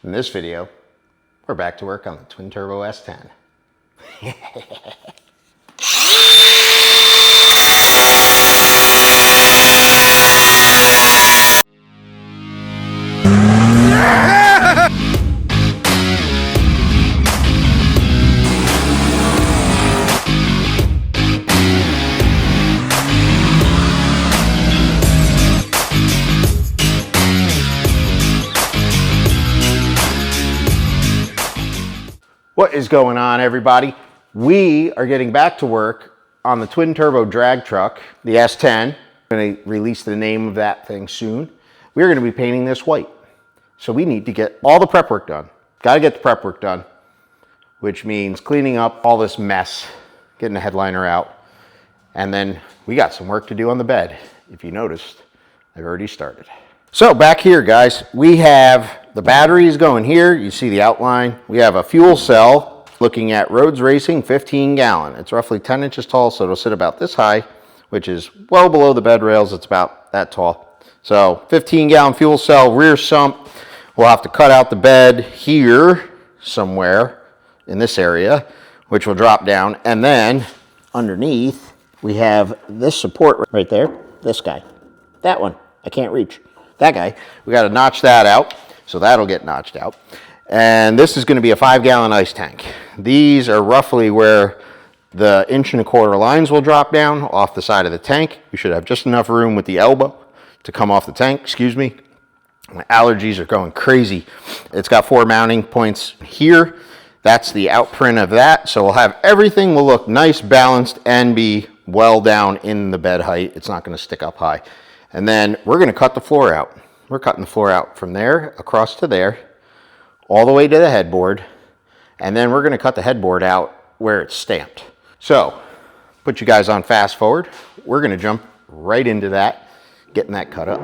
In this video, we're back to work on the twin turbo S10. What is going on, everybody? We are getting back to work on the twin turbo drag truck, the S10. I'm going to release the name of that thing soon. We're going to be painting this white. So we need to get all the prep work done. Got to get the prep work done, which means cleaning up all this mess, getting the headliner out. And then we got some work to do on the bed. If you noticed, I've already started. So back here, guys, we have the batteries going here. You see the outline. We have a fuel cell looking at Roads Racing 15 gallon. It's roughly 10 inches tall, so it'll sit about this high, which is well below the bed rails. It's about that tall. So 15 gallon fuel cell, rear sump. We'll have to cut out the bed here somewhere in this area, which will drop down. And then underneath, we have this support right there. This guy, that one, I can't reach. That guy, we got to notch that out, so that'll get notched out. And this is going to be a 5 gallon ice tank. These are roughly where the 1¼ inch lines will drop down off the side of the tank. You should have just enough room with the elbow to come off the tank, excuse me. My allergies are going crazy. It's got 4 mounting points here. That's the outprint of that. So we'll have everything will look nice, balanced, and be well down in the bed height. It's not going to stick up high. And then we're going to cut the floor out. We're cutting the floor out from there across to there, all the way to the headboard. And then we're going to cut the headboard out where it's stamped. So, put you guys on fast forward. We're going to jump right into that, getting that cut up.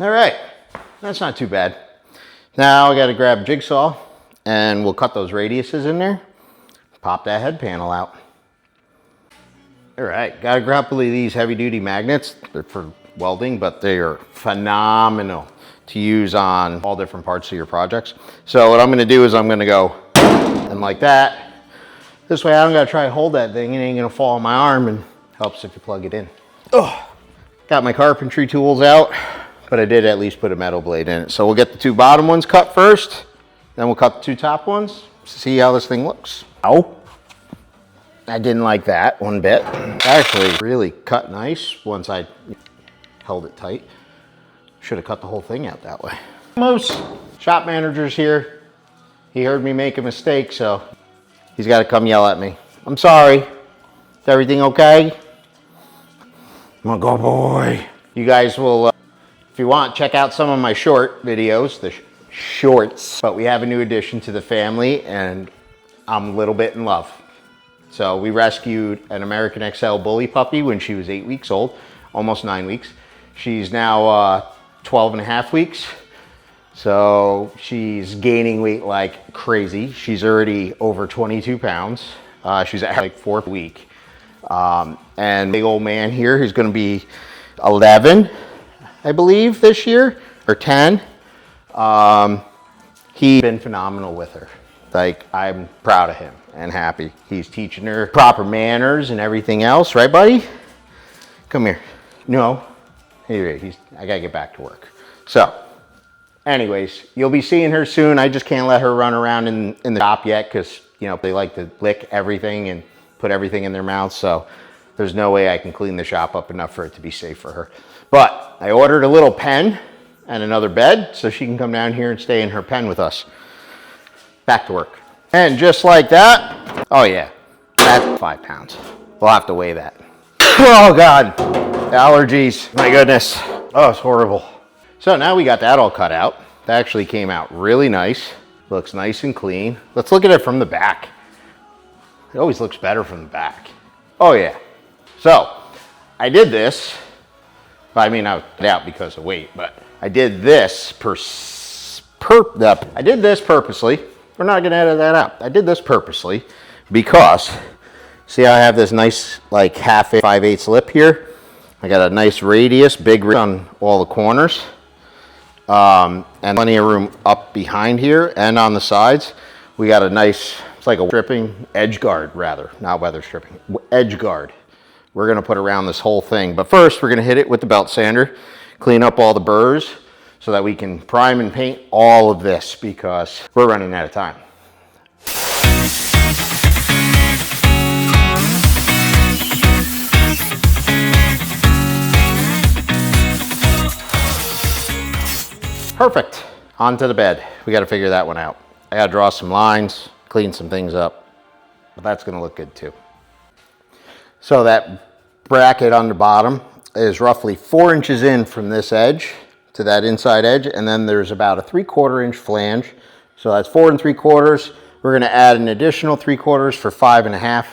All right, that's not too bad. Now I got to grab a jigsaw and we'll cut those radiuses in there, pop that head panel out. All right, got a couple of these heavy duty magnets. They're for welding, but they are phenomenal to use on all different parts of your projects. So what I'm going to do is I'm going to go and like that. This way I don't got to try to hold that thing. It ain't going to fall on my arm, and helps if you plug it in. Oh, got my carpentry tools out. But I did at least put a metal blade in it. So we'll get the 2 bottom ones cut first, then we'll cut the 2 top ones, see how this thing looks. Oh, I didn't like that one bit. Actually, really cut nice once I held it tight. Should have cut the whole thing out that way. Most shop managers here, he heard me make a mistake, so he's got to come yell at me. I'm sorry. Is everything okay? I'm a good boy. You guys will... if you want, check out some of my short videos, the shorts. But we have a new addition to the family, and I'm a little bit in love. So we rescued an American XL bully puppy when she was 8 weeks old, almost 9 weeks. She's now 12.5 weeks. So she's gaining weight like crazy. She's already over 22 pounds. She's at like 4th week. And big old man here, who's gonna be 11. I believe this year, or 10. He's been phenomenal with her. Like, I'm proud of him and happy. He's teaching her proper manners and everything else, right, buddy? Come here. No. Anyway, I gotta get back to work. So, anyways, you'll be seeing her soon. I just can't let her run around in the shop yet because, you know, they like to lick everything and put everything in their mouths. So, there's no way I can clean the shop up enough for it to be safe for her. But I ordered a little pen and another bed so she can come down here and stay in her pen with us. Back to work. And just like that, oh yeah, that's 5 pounds. We'll have to weigh that. Oh God, allergies, my goodness. Oh, it's horrible. So now we got that all cut out. That actually came out really nice. Looks nice and clean. Let's look at it from the back. It always looks better from the back. Oh yeah. So I did this. I mean, I was put out because of weight, but I did this I did this purposely. We're not gonna edit that out. I did this purposely because, see how I have this nice like 5/8 lip here? I got a nice radius, big on all the corners. And plenty of room up behind here and on the sides. We got a nice, it's like a stripping, edge guard rather, not weather stripping, edge guard. We're gonna put around this whole thing. But first we're gonna hit it with the belt sander, clean up all the burrs so that we can prime and paint all of this because we're running out of time. Perfect. Onto the bed. We got to figure that one out. I got to draw some lines, clean some things up, but that's going to look good too. So that bracket on the bottom is roughly 4 inches in from this edge to that inside edge, and then there's about a 3/4 inch flange. So that's 4 3/4. We're going to add an additional 3/4 for 5.5.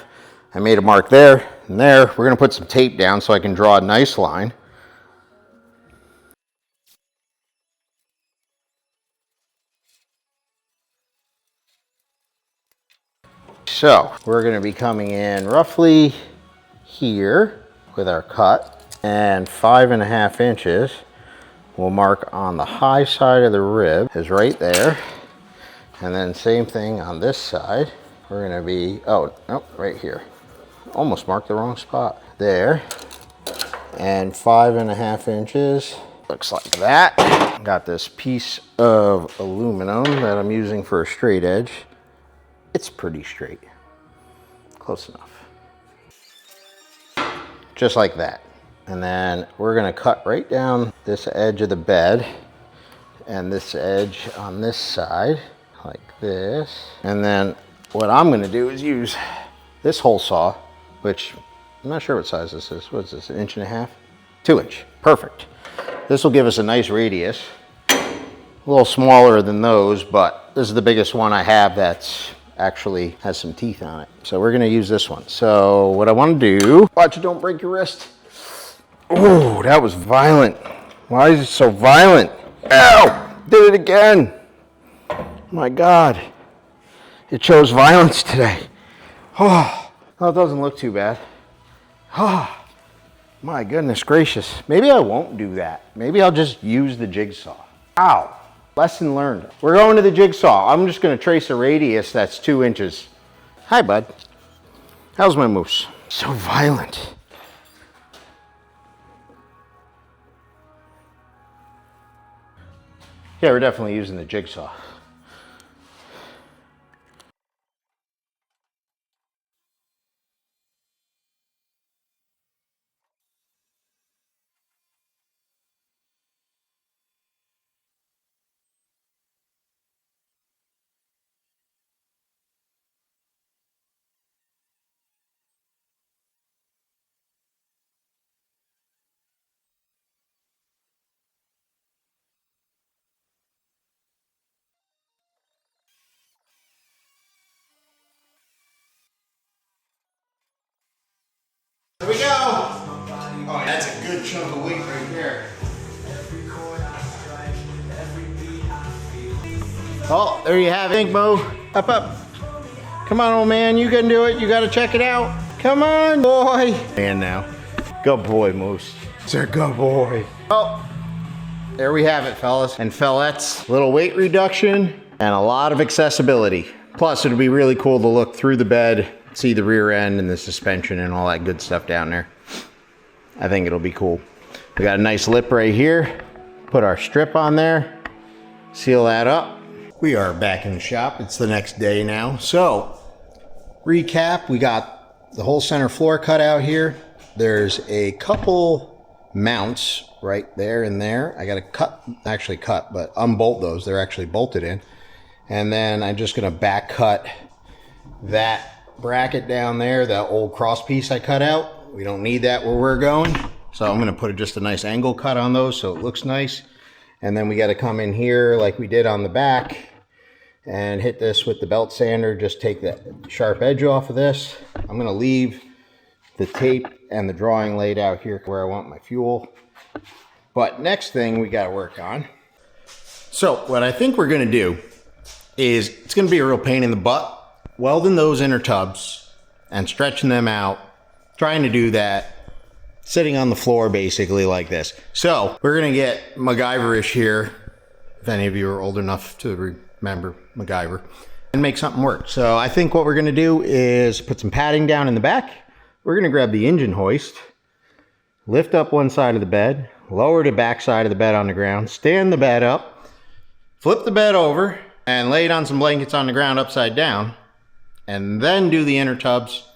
I made a mark there and there. We're going to put some tape down so I can draw a nice line. So we're going to be coming in roughly here with our cut, and 5.5 inches we'll mark on the high side of the rib is right there, and then same thing on this side. We're going to be, oh nope, right here, almost marked the wrong spot there, and 5.5 inches looks like that. Got this piece of aluminum that I'm using for a straight edge. It's pretty straight, close enough. Just like that. And then we're gonna cut right down this edge of the bed and this edge on this side, like this. And then what I'm gonna do is use this hole saw, which I'm not sure what size this is. What is this, 1.5 inches? 2 inch, perfect. This will give us a nice radius. A little smaller than those, but this is the biggest one I have that's actually has some teeth on it. So we're gonna use this one. So what I wanna do, watch it, don't break your wrist. Oh, that was violent. Why is it so violent? Ow, did it again. My God, it chose violence today. Oh, well, it doesn't look too bad. Oh, my goodness gracious. Maybe I won't do that. Maybe I'll just use the jigsaw. Ow. Lesson learned. We're going to the jigsaw. I'm just going to trace a radius that's 2 inches. Hi, bud. How's my moose? So violent. Yeah, we're definitely using the jigsaw. Here we go. Oh, that's a good chunk of weight right there. Oh, there you have it, Mo. Up, up. Come on, old man, you can do it. You got to check it out. Come on, boy. And now, good boy, Moose. It's a good boy. Oh, there we have it, fellas and fellettes. Little weight reduction and a lot of accessibility. Plus, it'll be really cool to look through the bed, see the rear end and the suspension and all that good stuff down there. I think it'll be cool. We got a nice lip right here. Put our strip on there, seal that up. We are back in the shop. It's the next day now. So, recap, we got the whole center floor cut out here. There's a couple mounts right there and there. I got to cut, but unbolt those. They're actually bolted in. And then I'm just gonna back cut that bracket down there, that old cross piece I cut out. We don't need that where we're going. So I'm gonna put just a nice angle cut on those so it looks nice. And then we gotta come in here like we did on the back and hit this with the belt sander. Just take that sharp edge off of this. I'm gonna leave the tape and the drawing laid out here where I want my fuel. But next thing we gotta work on. So what I think we're gonna do is, it's gonna be a real pain in the butt, welding those inner tubs and stretching them out, trying to do that sitting on the floor basically like this. So we're gonna get MacGyverish here, if any of you are old enough to remember MacGyver, and make something work. So I think what we're gonna do is put some padding down in the back. We're gonna grab the engine hoist, lift up one side of the bed, lower the back side of the bed on the ground, stand the bed up, flip the bed over, and lay it on some blankets on the ground upside down, and then do the inner tubs.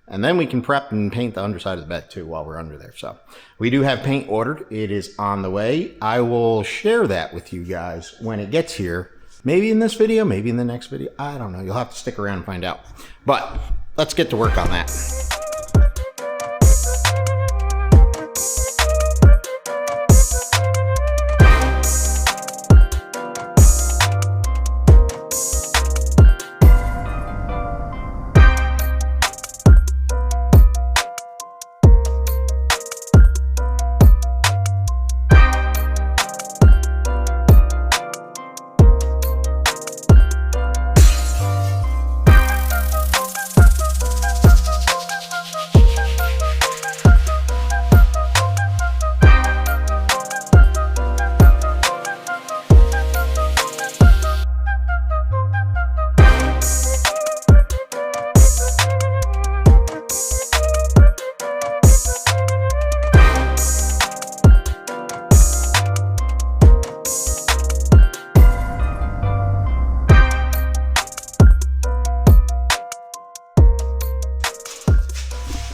And then we can prep and paint the underside of the bed too while we're under there. So we do have paint ordered. It is on the way. I will share that with you guys when it gets here. Maybe in this video, maybe in the next video. I don't know. You'll have to stick around and find out. But let's get to work on that.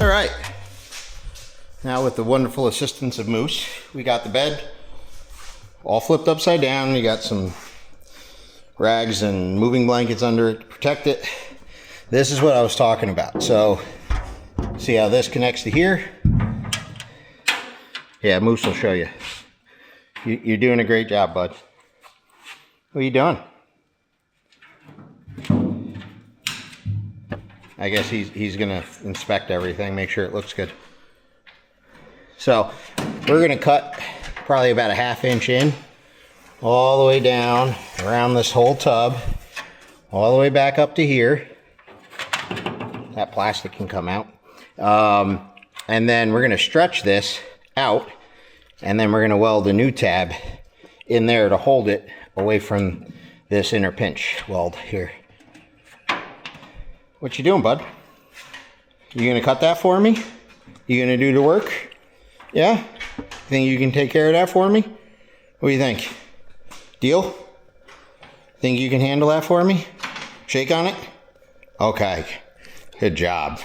All right, now with the wonderful assistance of Moose, we got the bed all flipped upside down. We got some rags and moving blankets under it to protect it. This is what I was talking about. So see how this connects to here? Yeah, Moose will show you. You're doing a great job, bud. What are you doing? I guess he's gonna inspect everything, make sure it looks good. So we're gonna cut probably about a ½ inch in, all the way down around this whole tub, all the way back up to here. That plastic can come out. And then we're gonna stretch this out, and then we're gonna weld a new tab in there to hold it away from this inner pinch weld here. What you doing, bud? You gonna cut that for me? You gonna do the work? Yeah? Think you can take care of that for me? What do you think? Deal? Think you can handle that for me? Shake on it? Okay. Good job.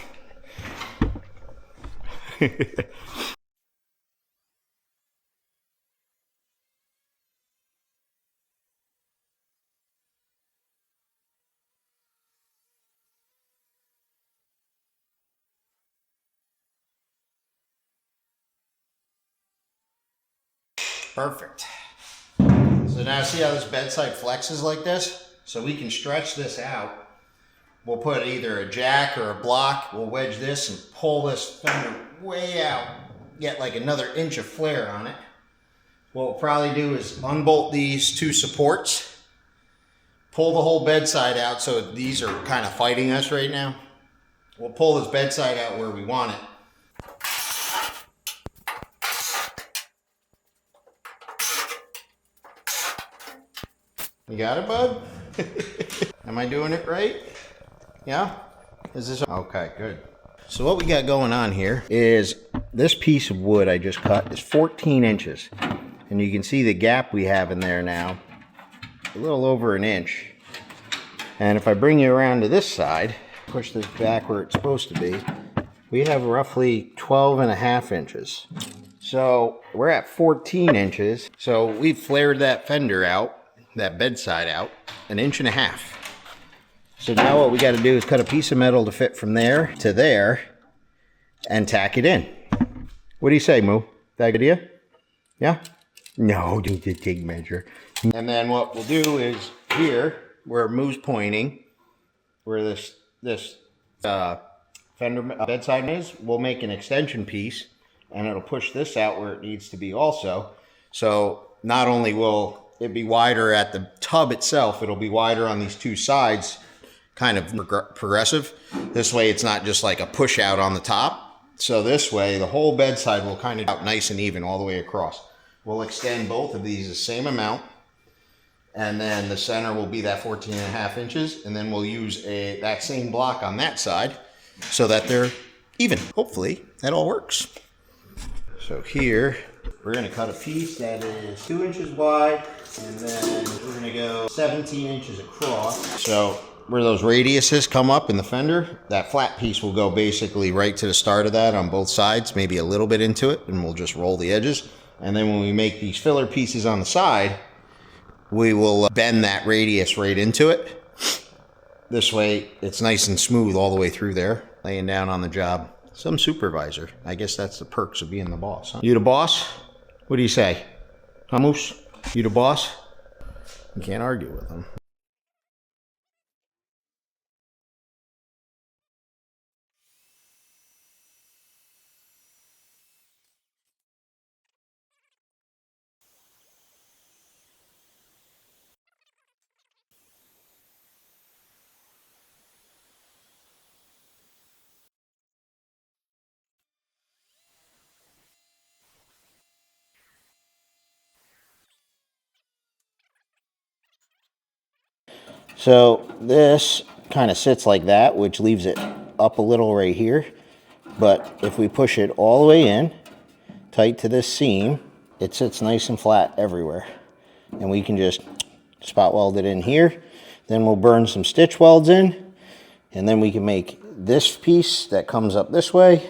Perfect. So now see how this bedside flexes like this? So we can stretch this out. We'll put either a jack or a block. We'll wedge this and pull this fender way out. Get like another inch of flare on it. What we'll probably do is unbolt these two supports. Pull the whole bedside out, so these are kind of fighting us right now. We'll pull this bedside out where we want it. You got it, bud? Am I doing it right? Yeah? Is this okay? Good. So what we got going on here is this piece of wood I just cut is 14 inches. And you can see the gap we have in there now, a little over an inch. And if I bring you around to this side, push this back where it's supposed to be, we have roughly 12.5 inches. So we're at 14 inches. So we've flared that fender out. that bedside out 1.5 inches. So now what we got to do is cut a piece of metal to fit from there to there and tack it in. What do you say, Moo? That good idea? Yeah? No, do the tape measure. And then what we'll do is here, where Moo's pointing, where this fender bedside is, we'll make an extension piece, and it'll push this out where it needs to be also. So not only will it be wider at the tub itself, it'll be wider on these two sides, kind of progressive. This way it's not just like a push out on the top. So this way the whole bedside will kind of out nice and even all the way across. We'll extend both of these the same amount, and then the center will be that 14.5 inches, and then we'll use that same block on that side so that they're even. Hopefully that all works. So here we're going to cut a piece that is 2 inches wide, and then we're going to go 17 inches across. So where those radiuses come up in the fender, that flat piece will go basically right to the start of that on both sides, maybe a little bit into it, and we'll just roll the edges. And then when we make these filler pieces on the side, we will bend that radius right into it. This way it's nice and smooth all the way through there, laying down on the job. Some supervisor. I guess that's the perks of being the boss, huh? You the boss? What do you say? Huh, Moose? You the boss? You can't argue with him. So this kind of sits like that, which leaves it up a little right here. But if we push it all the way in, tight to this seam, it sits nice and flat everywhere. And we can just spot weld it in here. Then we'll burn some stitch welds in. And then we can make this piece that comes up this way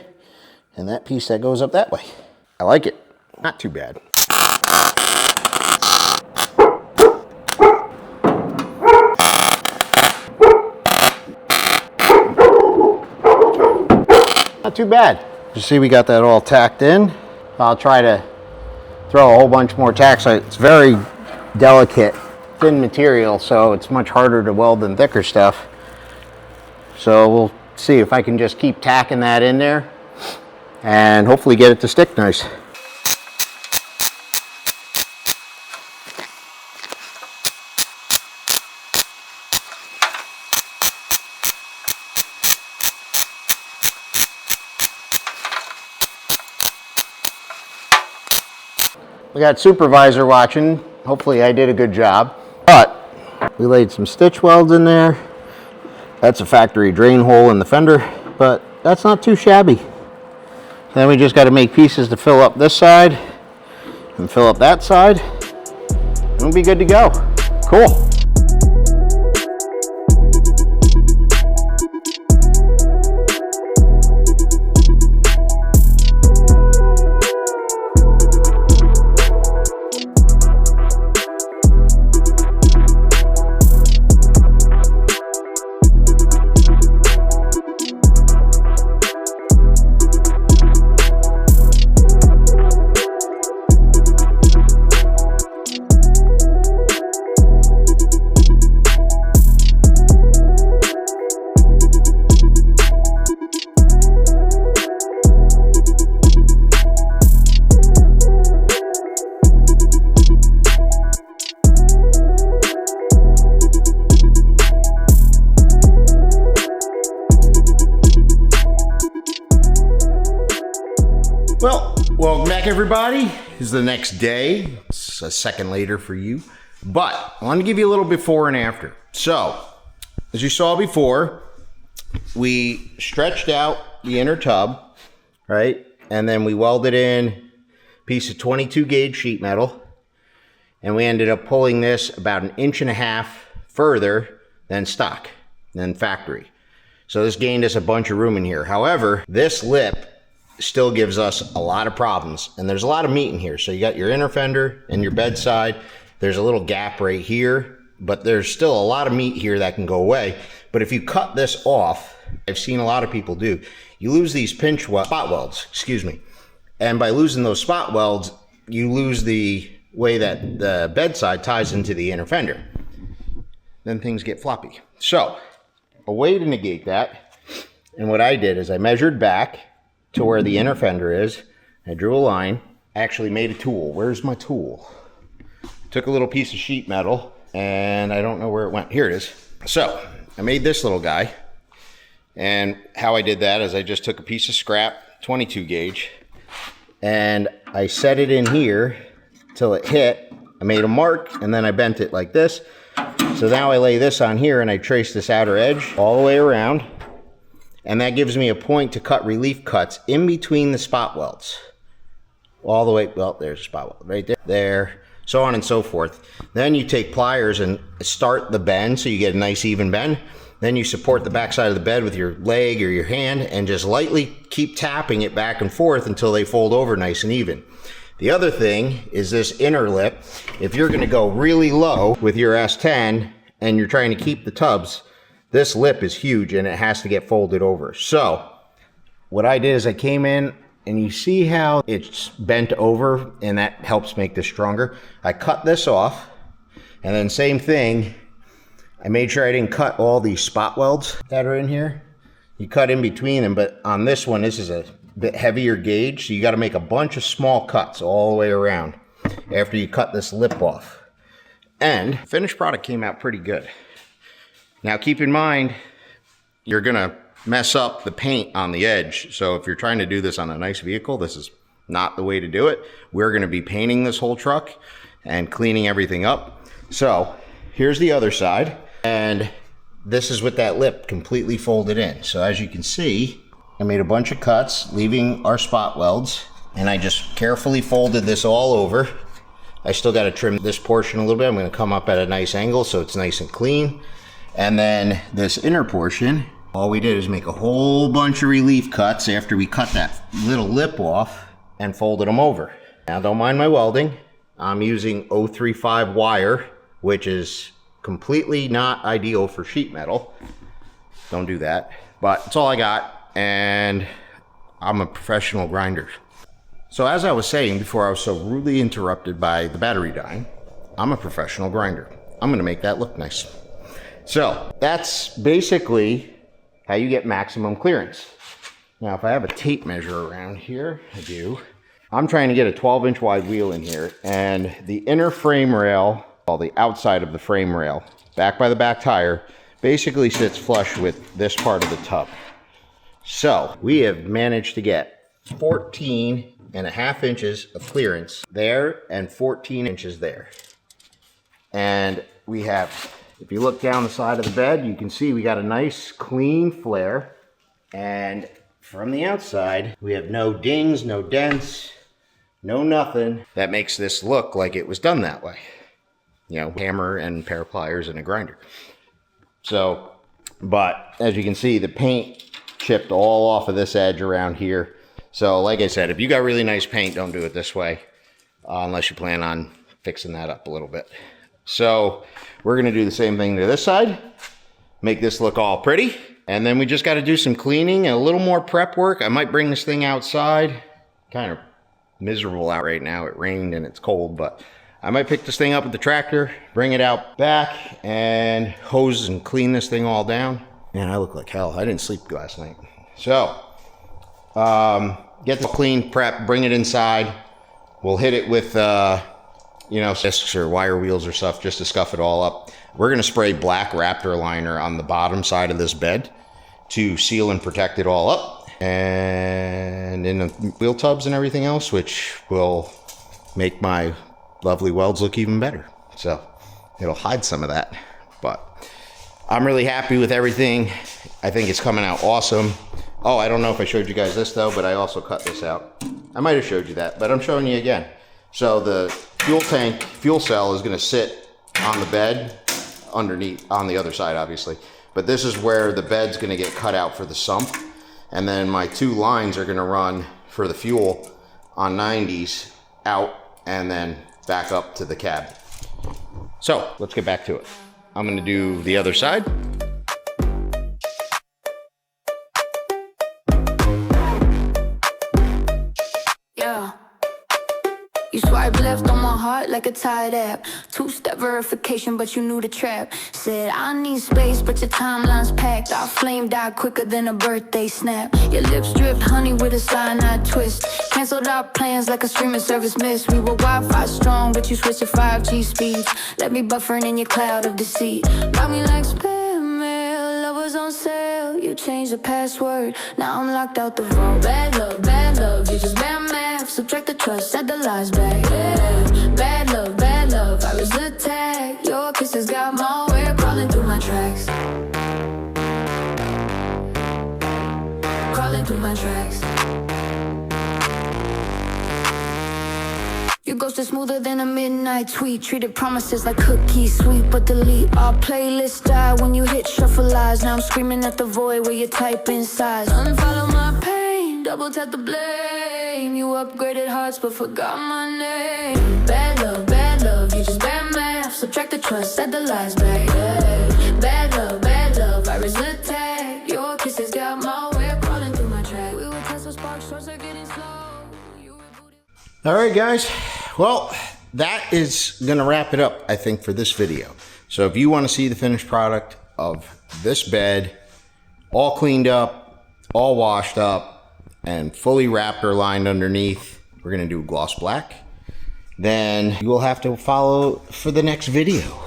and that piece that goes up that way. I like it. Not too bad. Not too bad. You see we got that all tacked in. I'll try to throw a whole bunch more tacks. It's very delicate, thin material, so it's much harder to weld than thicker stuff. So we'll see if I can just keep tacking that in there and hopefully get it to stick nice. We got supervisor watching. Hopefully I did a good job. But we laid some stitch welds in there. That's a factory drain hole in the fender, but that's not too shabby. Then we just got to make pieces to fill up this side and fill up that side, and we'll be good to go. Cool. Well, welcome back everybody. This is the next day. It's a second later for you. But I want to give you a little before and after. So, as you saw before, we stretched out the inner tub, right? And then we welded in a piece of 22 gauge sheet metal. And we ended up pulling this about 1.5 inches further than stock, than factory. So this gained us a bunch of room in here. However, this lip still gives us a lot of problems, and there's a lot of meat in here. So you got your inner fender and your bedside, There's a little gap right here, but there's still a lot of meat here that can go away. But if you cut this off, I've seen a lot of people do, you lose these spot welds, excuse me. And by losing those spot welds, you lose the way that the bedside ties into the inner fender. Then things get floppy. So a way to negate that, and what I did is I measured back to where the inner fender is. I drew a line. I actually made a tool. Where's my tool? Took a little piece of sheet metal, and I don't know where it went. Here it is. So I made this little guy, and how I did that is I just took a piece of scrap, 22 gauge, and I set it in here till it hit. I made a mark, and then I bent it like this. So now I lay this on here, and I trace this outer edge all the way around, and that gives me a point to cut relief cuts in between the spot welds. All the way, well, there's a spot weld right there, there, so on and so forth. Then you take pliers and start the bend so you get a nice even bend. Then you support the back side of the bed with your leg or your hand and just lightly keep tapping it back and forth until they fold over nice and even. The other thing is this inner lip. If you're gonna go really low with your S10 and you're trying to keep the tubs, this lip is huge and it has to get folded over. So what I did is I came in, and you see how it's bent over, and that helps make this stronger. I cut this off, and then same thing, I made sure I didn't cut all these spot welds that are in here. You cut in between them, but on this one, this is a bit heavier gauge, so you gotta make a bunch of small cuts all the way around after you cut this lip off. And finished product came out pretty good. Now keep in mind, you're gonna mess up the paint on the edge. So if you're trying to do this on a nice vehicle, this is not the way to do it. We're gonna be painting this whole truck and cleaning everything up. So here's the other side, and this is with that lip completely folded in. So as you can see, I made a bunch of cuts, leaving our spot welds, and I just carefully folded this all over. I still gotta trim this portion a little bit. I'm gonna come up at a nice angle so it's nice and clean. And then this inner portion, all we did is make a whole bunch of relief cuts after we cut that little lip off and folded them over. Now don't mind my welding. I'm using 035 wire, which is completely not ideal for sheet metal. Don't do that. But it's all I got, and I'm a professional grinder. So as I was saying before I was so rudely interrupted by the battery dying, I'm a professional grinder. I'm gonna make that look nice. So that's basically how you get maximum clearance. Now, if I have a tape measure around here, I do. I'm trying to get a 12-inch wide wheel in here, and the inner frame rail, well, the outside of the frame rail, back by the back tire, basically sits flush with this part of the tub. So we have managed to get 14.5 inches of clearance there and 14 inches there. And we have, if you look down the side of the bed, you can see we got a nice clean flare. And from the outside, we have no dings, no dents, no nothing. That makes this look like it was done that way. You know, hammer and pair of pliers and a grinder. So, but as you can see, the paint chipped all off of this edge around here. So like I said, if you got really nice paint, don't do it this way, unless you plan on fixing that up a little bit. So we're gonna do the same thing to this side, make this look all pretty, and then we just gotta do some cleaning and a little more prep work. I might bring this thing outside. Kind of miserable out right now. It rained and it's cold, but I might pick this thing up with the tractor, bring it out back, and hose and clean this thing all down. Man, I look like hell. I didn't sleep last night. So, get the clean prep, bring it inside. We'll hit it with, you know, discs or wire wheels or stuff just to scuff it all up. We're gonna spray black Raptor liner on the bottom side of this bed to seal and protect it all up. And in the wheel tubs and everything else, which will make my lovely welds look even better. So it'll hide some of that, but I'm really happy with everything. I think it's coming out awesome. Oh, I don't know if I showed you guys this though, but I also cut this out. I might have showed you that, but I'm showing you again. So the fuel tank, fuel cell is gonna sit on the bed underneath, on the other side obviously, but this is where the bed's gonna get cut out for the sump. And then my two lines are gonna run for the fuel on 90s out and then back up to the cab. So let's get back to it. I'm gonna do the other side. Yeah. You swipe left on my heart like a Tide app. Two-step verification, but you knew the trap. Said I need space, but your timeline's packed. Our flame died quicker than a birthday snap. Your lips dripped honey with a cyanide twist. Canceled our plans like a streaming service missed. We were Wi-Fi strong, but you switched to 5G speeds. Let me buffering in your cloud of deceit. Got me like spam mail, love was on sale. You changed the password, now I'm locked out the vault. Bad love, you just bad math. Subtract the trust, add the lies back, yeah. Bad love, I was attacked. Your kisses got malware crawling through my tracks. Crawling through my tracks. You ghosted smoother than a midnight tweet. Treated promises like cookies sweet, but delete. Our playlist died when you hit shuffleize. Now I'm screaming at the void where you type in size. Unfollow my pain, double tap the blame. You upgraded hearts but forgot my name. Bad love, you just bad math. Subtract the trust, add the lies back, yeah. Bad love, virus attack. Your kisses got malware crawling through my track. We were Tesla sparks, short circuiting slow. You rebooted. All right, guys. Well, that is gonna wrap it up, I think, for this video. So if you wanna see the finished product of this bed, all cleaned up, all washed up, and fully wrapped or lined underneath, we're gonna do gloss black. Then you will have to follow for the next video.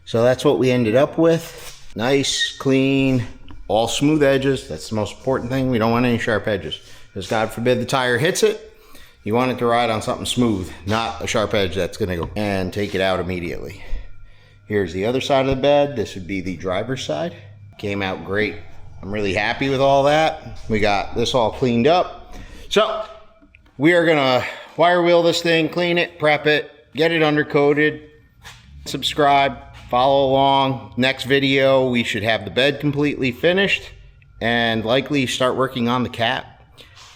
So that's what we ended up with. Nice, clean, all smooth edges. That's the most important thing. We don't want any sharp edges, because God forbid the tire hits it. You want it to ride on something smooth, not a sharp edge that's gonna go and take it out immediately. Here's the other side of the bed. This would be the driver's side. Came out great. I'm really happy with all that. We got this all cleaned up. So we are gonna wire wheel this thing, clean it, prep it, get it undercoated, subscribe, follow along. Next video, we should have the bed completely finished and likely start working on the cat,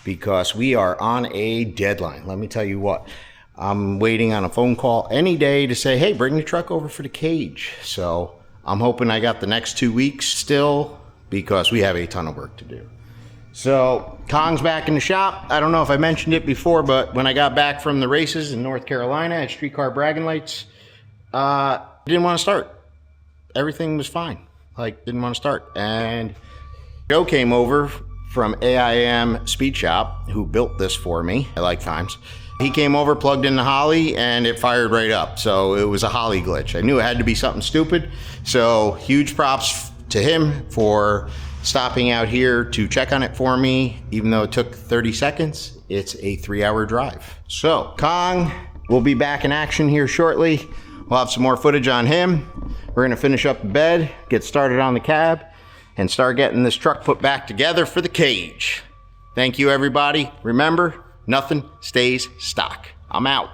because we are on a deadline. Let me tell you what, I'm waiting on a phone call any day to say, hey, bring the truck over for the cage. So I'm hoping I got the next 2 weeks still, because we have a ton of work to do. So Kong's back in the shop. I don't know if I mentioned it before, but when I got back from the races in North Carolina at Streetcar Bragging Lights, I didn't want to start. Everything was fine. Like, didn't want to start. And Joe came over from AIM Speed Shop, who built this for me. I like times. He came over, plugged in the Holly, and it fired right up. So it was a Holly glitch. I knew it had to be something stupid. So huge props to him for stopping out here to check on it for me. Even though it took 30 seconds, it's a 3-hour drive. So Kong will be back in action here shortly. We'll have some more footage on him. We're gonna finish up the bed, get started on the cab, and start getting this truck put back together for the cage. Thank you, everybody. Remember, nothing stays stock. I'm out.